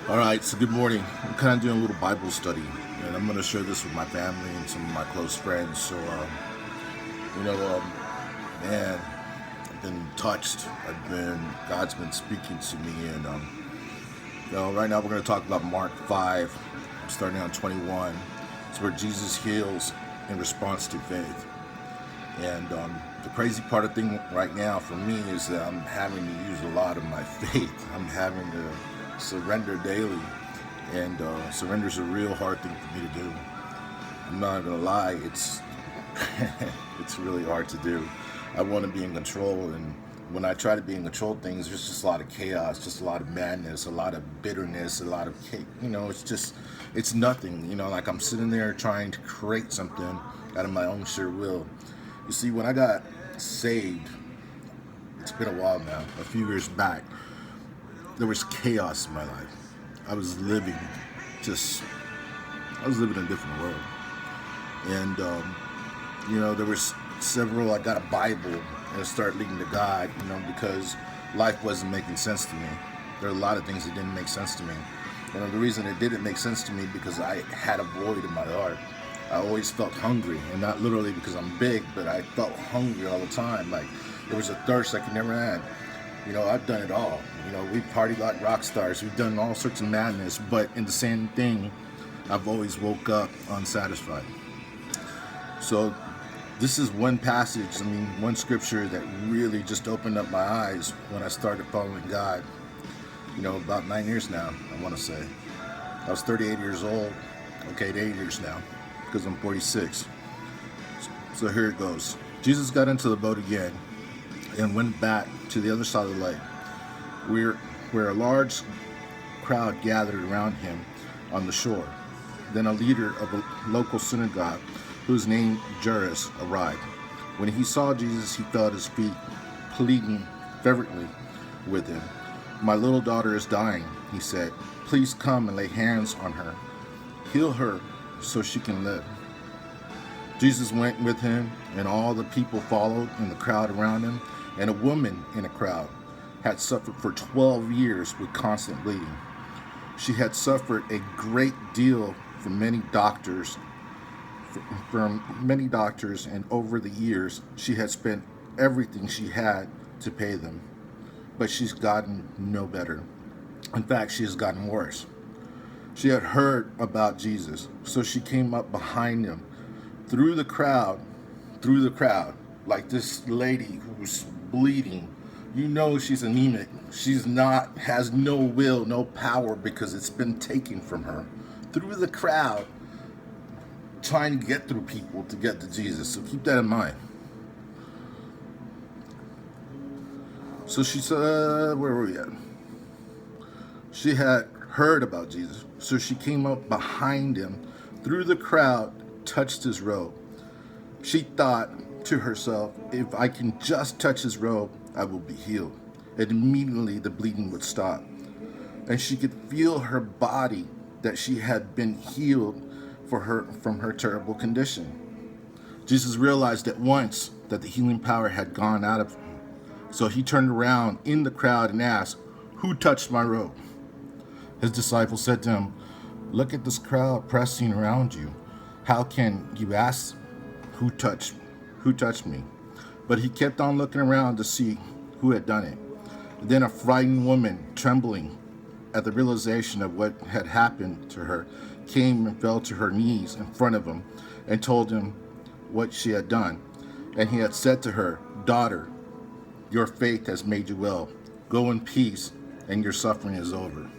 All right, so good morning. I'm kind of doing a little Bible study, and I'm going to share this with my family and some of my close friends. So, you know, man, I've been touched. God's been speaking to me, and right now we're going to talk about Mark 5, starting on 21. It's where Jesus heals in response to faith. And the crazy part of thing right now for me is that I'm having to use a lot of my faith. I'm having to surrender daily, and surrender's a real hard thing for me to do. I'm not gonna lie, it's it's really hard to do. I want to be in control, and when I try to be in control of things, there's just a lot of chaos, just a lot of madness, a lot of bitterness, a lot of it's nothing. Like I'm sitting there trying to create something out of my own sheer will. You see, when I got saved, it's been a while now, a few years back, there was chaos in my life. I was living I was living in a different world. And, there was I got a Bible and I started leading to God, because life wasn't making sense to me. There are a lot of things that didn't make sense to me. The reason it didn't make sense to me because I had a void in my heart. I always felt hungry, and not literally because I'm big, but I felt hungry all the time. Like there was a thirst I could never end. I've done it all. We've partied like rock stars. We've done all sorts of madness, but in the same thing, I've always woke up unsatisfied. So this is one passage, one scripture that really just opened up my eyes when I started following God. About 9 years now, I want to say. I was 38 years old. Okay, 8 years now, because I'm 46. So here it goes. Jesus got into the boat again and went back to the other side of the lake, where a large crowd gathered around him on the shore. Then a leader of a local synagogue, whose name Jairus, arrived. When he saw Jesus, he fell at his feet, pleading fervently with him. "My little daughter is dying," he said. "Please come and lay hands on her. Heal her so she can live." Jesus went with him, and all the people followed in the crowd around him. And a woman in a crowd had suffered for 12 years with constant bleeding. She had suffered a great deal from many doctors, and over the years she had spent everything she had to pay them. But she's gotten no better. In fact, she has gotten worse. She had heard about Jesus, so she came up behind him through the crowd, like this lady who's bleeding. She's anemic. Has no will, no power, because it's been taken from her. Through the crowd, trying to get through people to get to Jesus. So keep that in mind. So she said, where were we at? She had heard about Jesus, so she came up behind him through the crowd, touched his robe. She thought to herself, if I can just touch his robe, I will be healed. And immediately the bleeding would stop. And she could feel her body that she had been healed from her terrible condition. Jesus realized at once that the healing power had gone out of him. So he turned around in the crowd and asked, "Who touched my robe?" His disciples said to him, "Look at this crowd pressing around you. How can you ask who touched me?" But he kept on looking around to see who had done it. Then a frightened woman, trembling at the realization of what had happened to her, came and fell to her knees in front of him and told him what she had done. And he had said to her, "Daughter, your faith has made you well. Go in peace, and your suffering is over."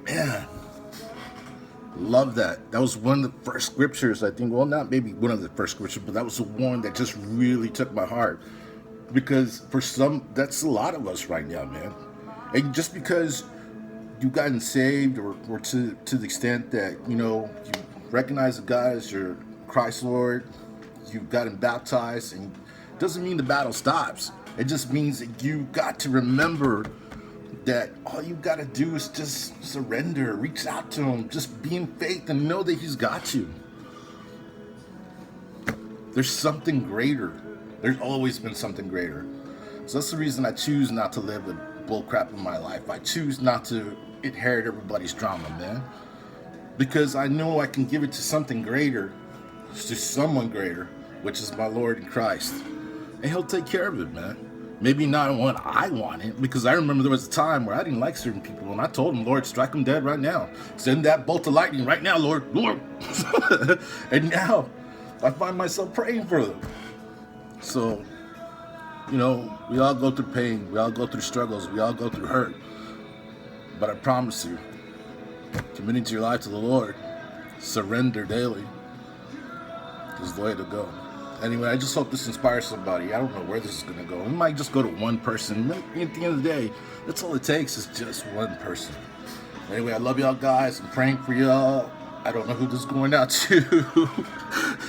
Man, love that. That was one of the first scriptures, I think. Well, not maybe one of the first scriptures, but that was the one that just really took my heart. Because for some, that's a lot of us right now, man. And just because you've gotten saved, or to the extent that, you recognize that God as your Christ Lord, you've gotten baptized, and it doesn't mean the battle stops. It just means that you got to remember that all you got to do is just surrender, reach out to him, just be in faith and know that he's got you. There's something greater. There's always been something greater. So that's the reason I choose not to live with bullcrap in my life. I choose not to inherit everybody's drama, man. Because I know I can give it to something greater, to someone greater, which is my Lord in Christ. And He'll take care of it, man. Maybe not when I want it, because I remember there was a time where I didn't like certain people, and I told Him, Lord, strike them dead right now. Send that bolt of lightning right now, Lord. And now I find myself praying for them. So, you know, we all go through pain, we all go through struggles, we all go through hurt. But I promise you, committing to your life to the Lord, surrender daily is the way to go. Anyway, I just hope this inspires somebody. I don't know where this is going to go. It might just go to one person. At the end of the day, that's all it takes is just one person. Anyway, I love y'all guys. I'm praying for y'all. I don't know who this is going out to.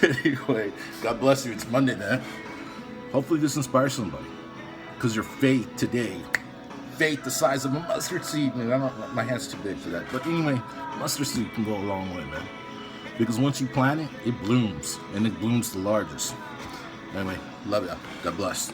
Anyway, God bless you. It's Monday, man. Hopefully this inspires somebody. Because your faith today, faith the size of a mustard seed, man. My hand's too big for that. But anyway, mustard seed can go a long way, man. Because once you plant it, it blooms. And it blooms the largest. Anyway, love y'all. God bless.